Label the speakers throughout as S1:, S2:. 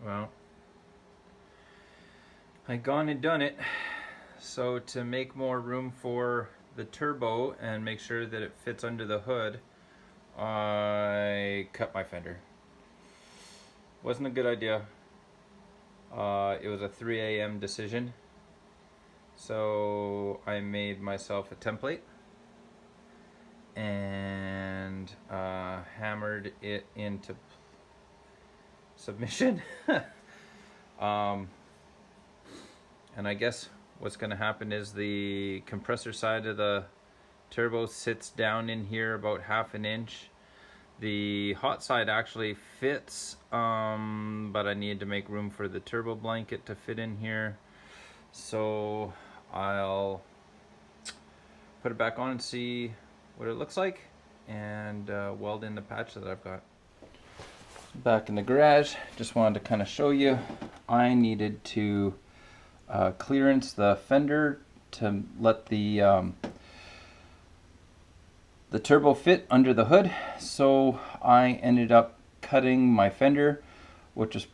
S1: Well, I gone and done it. So to make more room for the turbo and make sure that it fits under the hood, I cut my fender. Wasn't a good idea. It was a 3 a.m. decision. So I made myself a template and hammered it into submission. And I guess what's going to happen is the compressor side of the turbo sits down in here about 1/2 inch. The hot side actually fits, but I need to make room for the turbo blanket to fit in here. So I'll put it back on and see what it looks like, and weld in the patch that I've got. Back in the garage, just wanted to kind of show you, I needed to clearance the fender to let the turbo fit under the hood. So I ended up cutting my fender, which is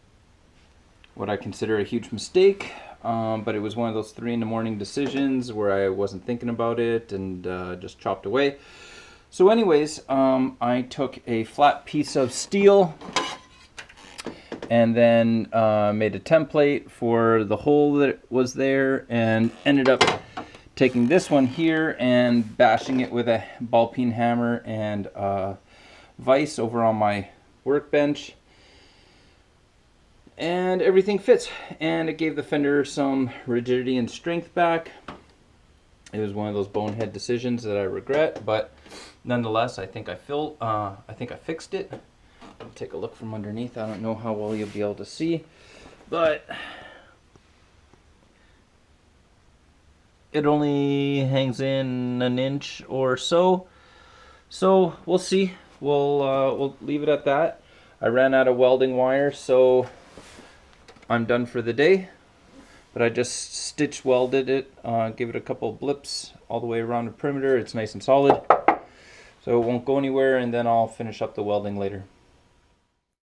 S1: what I consider a huge mistake, but it was one of those 3 in the morning decisions where I wasn't thinking about it and just chopped away. So anyways, I took a flat piece of steel and then made a template for the hole that was there, and ended up taking this one here and bashing it with a ball peen hammer and vise over on my workbench, and everything fits, and it gave the fender some rigidity and strength back. It was one of those bonehead decisions that I regret, but nonetheless, I think I fixed it. I'll take a look from underneath. I don't know how well you'll be able to see, but it only hangs in 1 inch or so. So we'll see. We'll leave it at that. I ran out of welding wire, so I'm done for the day. But I just stitch welded it, give it a couple of blips all the way around the perimeter. It's nice and solid, so it won't go anywhere, and then I'll finish up the welding later.